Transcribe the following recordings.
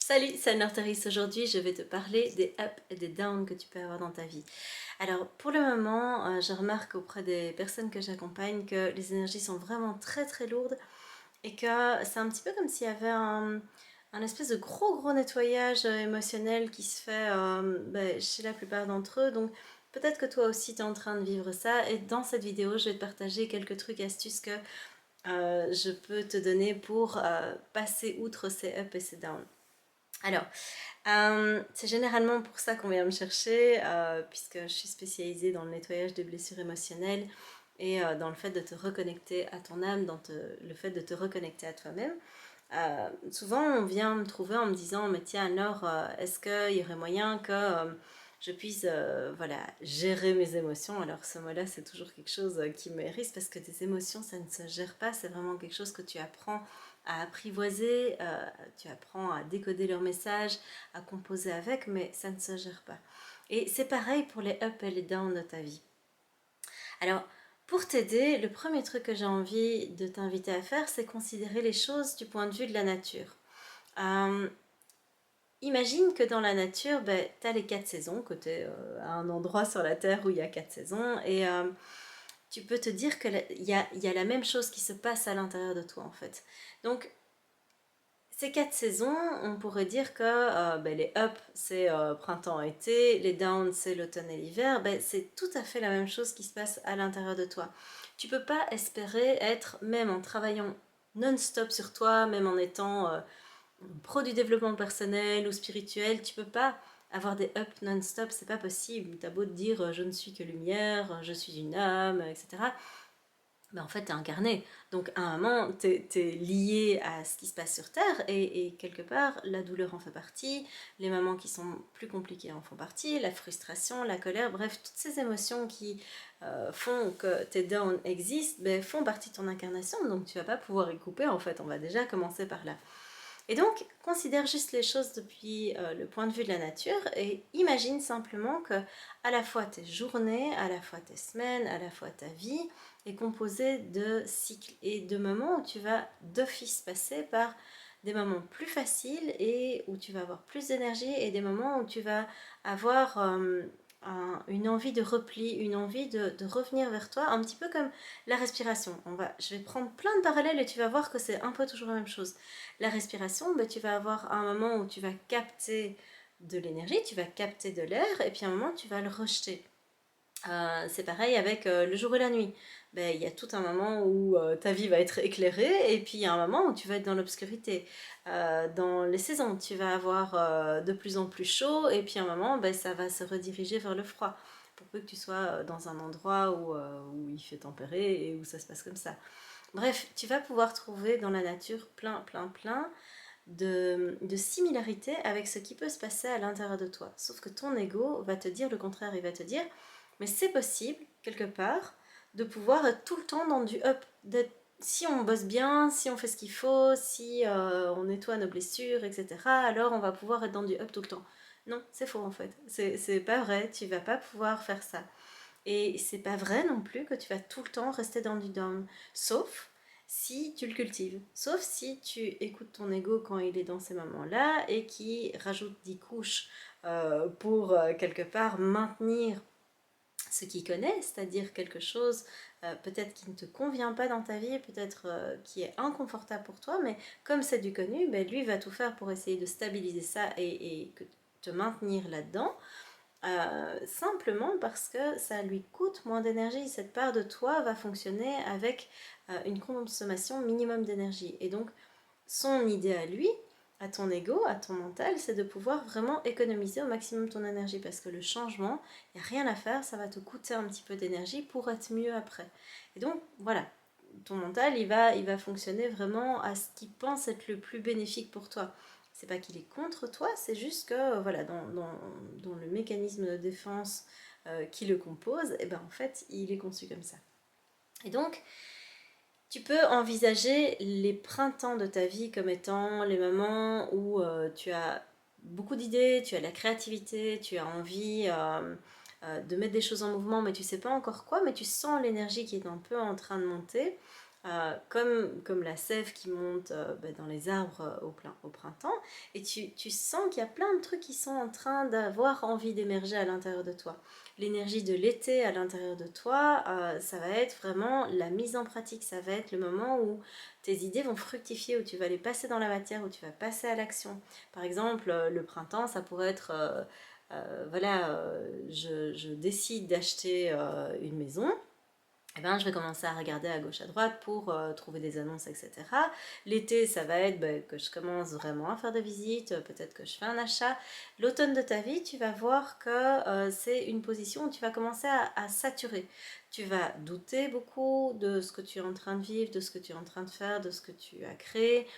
Salut, c'est Anne-Laure. Aujourd'hui, je vais te parler des ups et des downs que tu peux avoir dans ta vie. Alors, pour le moment, je remarque auprès des personnes que j'accompagne que les énergies sont vraiment très très lourdes et que c'est un petit peu comme s'il y avait un espèce de gros nettoyage émotionnel qui se fait chez la plupart d'entre eux. Donc, peut-être que toi aussi, tu es en train de vivre ça. Et dans cette vidéo, je vais te partager quelques trucs, astuces que je peux te donner pour passer outre ces ups et ces downs. Alors, c'est généralement pour ça qu'on vient me chercher, puisque je suis spécialisée dans le nettoyage des blessures émotionnelles et dans le fait de te reconnecter à ton âme, le fait de te reconnecter à toi-même. Souvent, on vient me trouver en me disant, mais tiens, alors, est-ce qu'il y aurait moyen que je puisse voilà, gérer mes émotions? Alors, ce mot-là, c'est toujours quelque chose qui me hérisse parce que tes émotions, ça ne se gère pas, c'est vraiment quelque chose que tu apprends à apprivoiser, tu apprends à décoder leurs messages, à composer avec, mais ça ne se gère pas. Et c'est pareil pour les up et les down de ta vie. Alors, pour t'aider, le premier truc que j'ai envie de t'inviter à faire, c'est considérer les choses du point de vue de la nature. Euh, Imagine que dans la nature, tu as les 4 saisons, que tu es à un endroit sur la Terre où il y a 4 saisons, et tu peux te dire qu'il y a la même chose qui se passe à l'intérieur de toi en fait. Donc, ces 4 saisons, on pourrait dire que les up c'est printemps-été, les down c'est l'automne et l'hiver, c'est tout à fait la même chose qui se passe à l'intérieur de toi. Tu peux pas espérer être, même en travaillant non-stop sur toi, même en étant pro du développement personnel ou spirituel, tu peux pas avoir des up non-stop, c'est pas possible. T'as beau te dire je ne suis que lumière, je suis une âme, etc. Mais en fait, t'es incarné. Donc, à un moment, t'es lié à ce qui se passe sur Terre, et quelque part, la douleur en fait partie, les moments qui sont plus compliqués en font partie, la frustration, la colère, bref, toutes ces émotions qui font que tes downs existent, font partie de ton incarnation, donc tu vas pas pouvoir y couper, en fait, on va déjà commencer par là. Et donc, considère juste les choses depuis le point de vue de la nature et imagine simplement que à la fois tes journées, à la fois tes semaines, à la fois ta vie est composée de cycles et de moments où tu vas d'office passer par des moments plus faciles et où tu vas avoir plus d'énergie et des moments où tu vas avoir une envie de repli, une envie de revenir vers toi, un petit peu comme la respiration. Je vais prendre plein de parallèles et tu vas voir que c'est un peu toujours la même chose. La respiration, tu vas avoir un moment où tu vas capter de l'énergie, tu vas capter de l'air, et puis un moment tu vas le rejeter. C'est pareil avec le jour et la nuit. Il y a tout un moment où ta vie va être éclairée, et puis il y a un moment où tu vas être dans l'obscurité. Dans les saisons, tu vas avoir de plus en plus chaud, et puis un moment, ça va se rediriger vers le froid. Pour peu que tu sois dans un endroit où il fait tempéré et où ça se passe comme ça. Bref, tu vas pouvoir trouver dans la nature plein de similarités avec ce qui peut se passer à l'intérieur de toi. Sauf que ton ego va te dire le contraire, il va te dire mais c'est possible, quelque part, de pouvoir être tout le temps dans du up. Si on bosse bien, si on fait ce qu'il faut, si on nettoie nos blessures, etc., alors on va pouvoir être dans du up tout le temps. Non, c'est faux en fait. C'est pas vrai, tu vas pas pouvoir faire ça. Et c'est pas vrai non plus que tu vas tout le temps rester dans du down. Sauf si tu le cultives. Sauf si tu écoutes ton ego quand il est dans ces moments-là et qui rajoute 10 couches pour quelque part maintenir ce qu'il connaît, c'est-à-dire quelque chose peut-être qui ne te convient pas dans ta vie, peut-être qui est inconfortable pour toi, mais comme c'est du connu, lui va tout faire pour essayer de stabiliser ça et te maintenir là-dedans. Simplement parce que ça lui coûte moins d'énergie. Cette part de toi va fonctionner avec une consommation minimum d'énergie. Et donc, son idée à lui, à ton ego, à ton mental, c'est de pouvoir vraiment économiser au maximum ton énergie. Parce que le changement, il n'y a rien à faire, ça va te coûter un petit peu d'énergie pour être mieux après. Et donc, voilà. Ton mental, il va fonctionner vraiment à ce qu'il pense être le plus bénéfique pour toi. C'est pas qu'il est contre toi, c'est juste que voilà, dans le mécanisme de défense qui le compose, et en fait, il est conçu comme ça. Et donc, tu peux envisager les printemps de ta vie comme étant les moments où tu as beaucoup d'idées, tu as de la créativité, tu as envie de mettre des choses en mouvement, mais tu sais pas encore quoi, mais tu sens l'énergie qui est un peu en train de monter. comme la sève qui monte dans les arbres au printemps, et tu sens qu'il y a plein de trucs qui sont en train d'avoir envie d'émerger à l'intérieur de toi. L'énergie de l'été à l'intérieur de toi, ça va être vraiment la mise en pratique, ça va être le moment où tes idées vont fructifier, où tu vas les passer dans la matière, où tu vas passer à l'action. Par exemple, le printemps, ça pourrait être... voilà, je décide d'acheter une maison, eh ben, je vais commencer à regarder à gauche à droite pour trouver des annonces, etc. L'été, ça va être que je commence vraiment à faire des visites, peut-être que je fais un achat. L'automne de ta vie, tu vas voir que c'est une position où tu vas commencer à saturer. Tu vas douter beaucoup de ce que tu es en train de vivre, de ce que tu es en train de faire, de ce que tu as créé.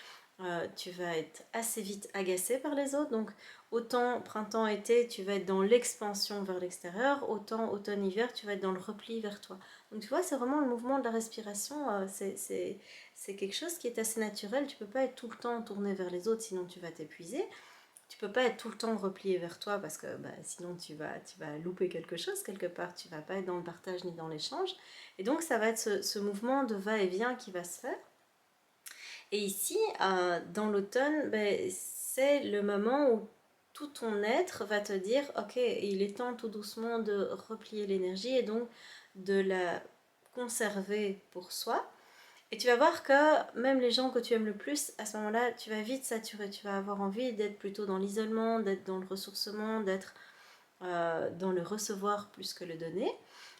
Tu vas être assez vite agacé par les autres. Donc, autant printemps-été, tu vas être dans l'expansion vers l'extérieur, autant automne-hiver, tu vas être dans le repli vers toi. Donc tu vois, c'est vraiment le mouvement de la respiration, c'est quelque chose qui est assez naturel. Tu peux pas être tout le temps tourné vers les autres, sinon tu vas t'épuiser. Tu peux pas être tout le temps replié vers toi parce que sinon tu vas louper quelque chose quelque part. Tu vas pas être dans le partage ni dans l'échange. Et donc ça va être ce mouvement de va-et-vient qui va se faire. Et ici, dans l'automne, c'est le moment où tout ton être va te dire, ok, il est temps tout doucement de replier l'énergie et donc de la conserver pour soi. Et tu vas voir que même les gens que tu aimes le plus, à ce moment-là, tu vas vite saturer. Tu vas avoir envie d'être plutôt dans l'isolement, d'être dans le ressourcement, d'être dans le recevoir plus que le donner.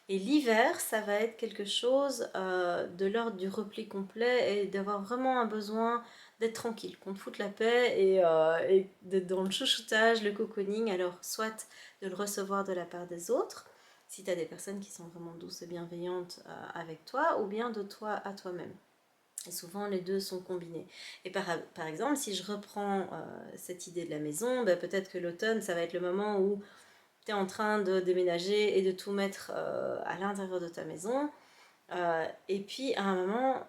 Et l'hiver, ça va être quelque chose de l'ordre du repli complet et d'avoir vraiment un besoin d'être tranquille, qu'on te foute la paix et d'être dans le chouchoutage, le cocooning. Alors, soit de le recevoir de la part des autres, si tu as des personnes qui sont vraiment douces et bienveillantes avec toi, ou bien de toi à toi-même. Et souvent, les deux sont combinés. Et par exemple, si je reprends cette idée de la maison, peut-être que l'automne, ça va être le moment où tu es en train de déménager et de tout mettre à l'intérieur de ta maison. Et puis à un moment,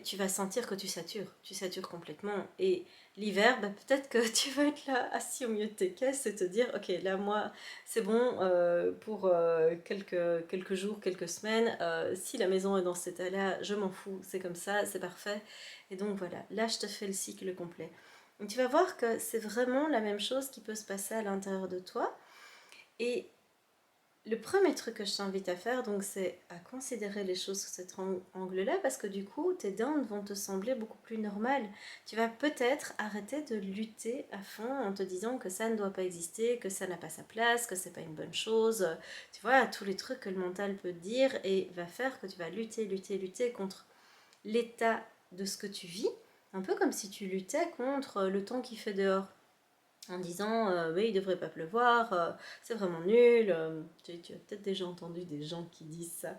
tu vas sentir que tu satures complètement. Et l'hiver, peut-être que tu vas être là assis au milieu de tes caisses et te dire, ok, là moi, c'est bon pour quelques jours, quelques semaines. Si la maison est dans cet état-là, je m'en fous, c'est comme ça, c'est parfait. Et donc voilà, là je te fais le cycle complet. Donc tu vas voir que c'est vraiment la même chose qui peut se passer à l'intérieur de toi. Et le premier truc que je t'invite à faire, donc, c'est à considérer les choses sous cet angle-là, parce que du coup, tes dents vont te sembler beaucoup plus normales. Tu vas peut-être arrêter de lutter à fond en te disant que ça ne doit pas exister, que ça n'a pas sa place, que c'est pas une bonne chose. Tu vois, tous les trucs que le mental peut te dire et va faire que tu vas lutter contre l'état de ce que tu vis, un peu comme si tu luttais contre le temps qui fait dehors en disant oui, il devrait pas pleuvoir, c'est vraiment nul. Tu as peut-être déjà entendu des gens qui disent ça.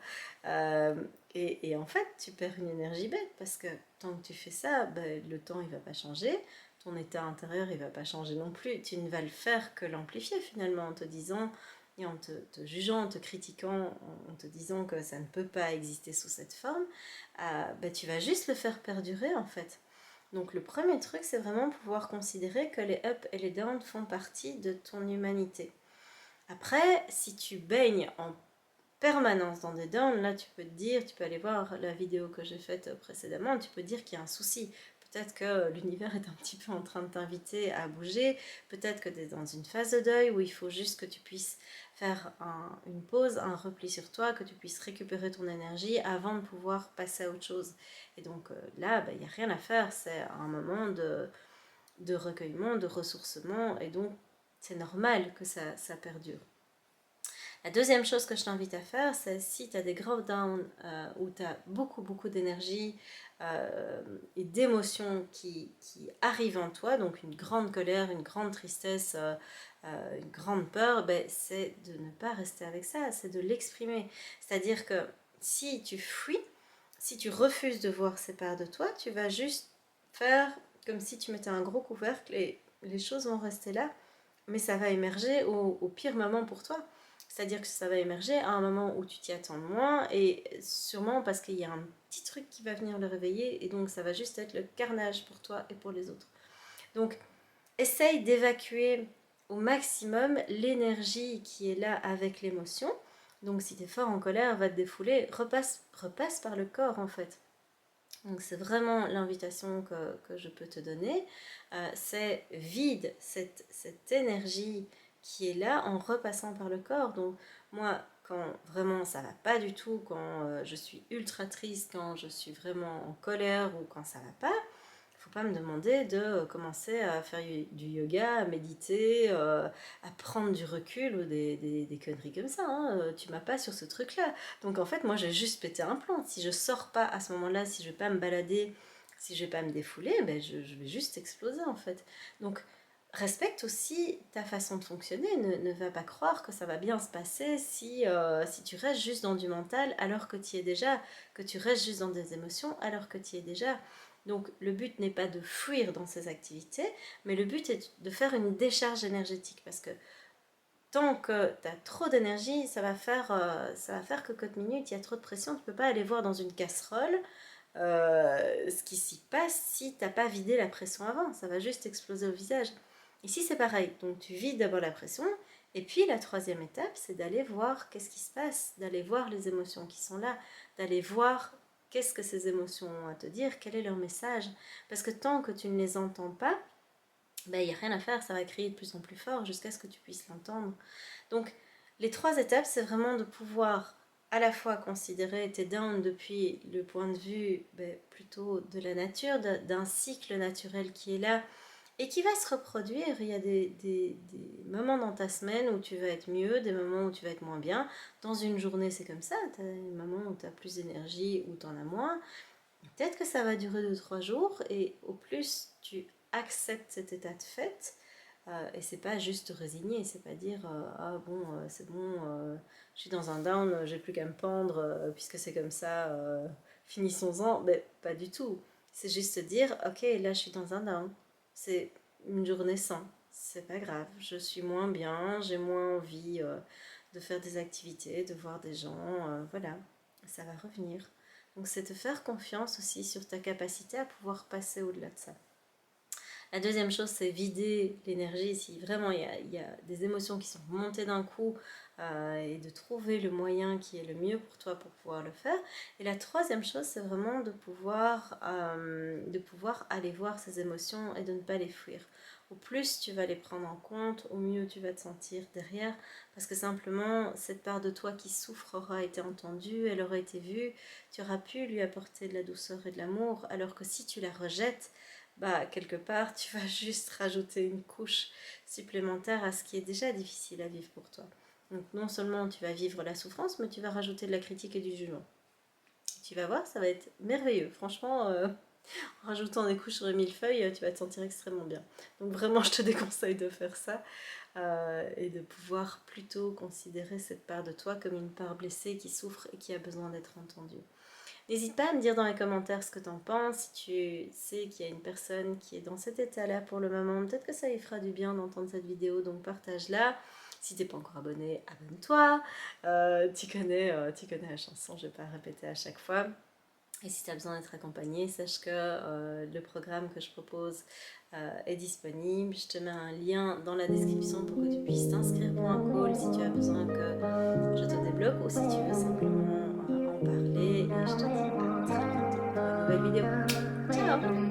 Et en fait, tu perds une énergie bête parce que tant que tu fais ça, le temps il va pas changer, ton état intérieur il va pas changer non plus. Tu ne vas le faire que l'amplifier finalement en te disant et en te jugeant, en te critiquant, en te disant que ça ne peut pas exister sous cette forme, tu vas juste le faire perdurer en fait. Donc le premier truc, c'est vraiment pouvoir considérer que les ups et les downs font partie de ton humanité. Après, si tu baignes en permanence dans des downs, là tu peux te dire, tu peux aller voir la vidéo que j'ai faite précédemment, tu peux dire qu'il y a un souci. Peut-être que l'univers est un petit peu en train de t'inviter à bouger, peut-être que tu es dans une phase de deuil où il faut juste que tu puisses faire une pause, un repli sur toi, que tu puisses récupérer ton énergie avant de pouvoir passer à autre chose. Et donc là, il n'y a rien à faire, c'est un moment de recueillement, de ressourcement, et donc c'est normal que ça perdure. La deuxième chose que je t'invite à faire, c'est si tu as des gros downs où tu as beaucoup d'énergie et d'émotions qui arrivent en toi, donc une grande colère, une grande tristesse, une grande peur, c'est de ne pas rester avec ça, c'est de l'exprimer. C'est-à-dire que si tu fuis, si tu refuses de voir ces parts de toi, tu vas juste faire comme si tu mettais un gros couvercle et les choses vont rester là, mais ça va émerger au pire moment pour toi. C'est-à-dire que ça va émerger à un moment où tu t'y attends moins et sûrement parce qu'il y a un petit truc qui va venir le réveiller et donc ça va juste être le carnage pour toi et pour les autres. Donc essaye d'évacuer au maximum l'énergie qui est là avec l'émotion. Donc si tu es fort en colère, va te défouler, repasse par le corps en fait. Donc c'est vraiment l'invitation que je peux te donner. C'est vide cette énergie qui est là en repassant par le corps. Donc moi, quand vraiment ça va pas du tout, quand je suis ultra triste, quand je suis vraiment en colère ou quand ça va pas, faut pas me demander de commencer à faire du yoga, à méditer, à prendre du recul ou des conneries comme ça. Hein. Tu m'as pas sur ce truc-là. Donc en fait, moi, j'ai juste pété un plomb. Si je sors pas à ce moment-là, si je vais pas me balader, si je vais pas me défouler, ben je vais juste exploser en fait. Donc respecte aussi ta façon de fonctionner. Ne va pas croire que ça va bien se passer si tu restes juste dans du mental alors que tu y es déjà, que tu restes juste dans des émotions alors que tu y es déjà. Donc le but n'est pas de fuir dans ces activités, mais le but est de faire une décharge énergétique parce que tant que tu as trop d'énergie, ça va faire que côte minute, il y a trop de pression, tu ne peux pas aller voir dans une casserole ce qui s'y passe si tu n'as pas vidé la pression avant, ça va juste exploser au visage. Ici c'est pareil, donc tu vides d'abord la pression, et puis la troisième étape c'est d'aller voir qu'est-ce qui se passe, d'aller voir les émotions qui sont là, d'aller voir qu'est-ce que ces émotions ont à te dire, quel est leur message, parce que tant que tu ne les entends pas, ben, il n'y a rien à faire, ça va crier de plus en plus fort jusqu'à ce que tu puisses l'entendre. Donc les trois étapes, c'est vraiment de pouvoir à la fois considérer tes downs depuis le point de vue plutôt de la nature, d'un cycle naturel qui est là et qui va se reproduire. Il y a des moments dans ta semaine où tu vas être mieux, des moments où tu vas être moins bien. Dans une journée, c'est comme ça. Tu as des moments où tu as plus d'énergie, où tu en as moins. Peut-être que ça va durer 2-3 jours et au plus tu acceptes cet état de fait, et c'est pas juste te résigner, c'est pas dire ah bon, c'est bon, je suis dans un down, j'ai plus qu'à me pendre puisque c'est comme ça, finissons-en. Mais pas du tout. C'est juste te dire ok, là je suis dans un down, c'est une journée sans, c'est pas grave, je suis moins bien, j'ai moins envie de faire des activités, de voir des gens, voilà, ça va revenir. Donc c'est te faire confiance aussi sur ta capacité à pouvoir passer au-delà de ça. La deuxième chose, c'est vider l'énergie. Si vraiment il y a des émotions qui sont montées d'un coup, et de trouver le moyen qui est le mieux pour toi pour pouvoir le faire. Et la troisième chose, c'est vraiment de pouvoir aller voir ces émotions et de ne pas les fuir. Au plus tu vas les prendre en compte, au mieux tu vas te sentir derrière, parce que simplement cette part de toi qui souffre aura été entendue, elle aura été vue, tu auras pu lui apporter de la douceur et de l'amour, alors que si tu la rejettes, bah quelque part tu vas juste rajouter une couche supplémentaire à ce qui est déjà difficile à vivre pour toi. Donc non seulement tu vas vivre la souffrance, mais tu vas rajouter de la critique et du jugement. Tu vas voir, ça va être merveilleux. Franchement, en rajoutant des couches sur les millefeuilles, tu vas te sentir extrêmement bien. Donc vraiment, je te déconseille de faire ça et de pouvoir plutôt considérer cette part de toi comme une part blessée qui souffre et qui a besoin d'être entendue. N'hésite pas à me dire dans les commentaires ce que tu en penses, si tu sais qu'il y a une personne qui est dans cet état-là pour le moment, peut-être que ça lui fera du bien d'entendre cette vidéo, donc partage-la. Si tu n'es pas encore abonné, abonne-toi. Tu connais la chanson, je ne vais pas répéter à chaque fois. Et si tu as besoin d'être accompagné, sache que le programme que je propose est disponible. Je te mets un lien dans la description pour que tu puisses t'inscrire pour un call si tu as besoin que je te débloque ou si tu veux simplement en parler. Et je te dis à très bientôt pour une nouvelle vidéo. Ciao!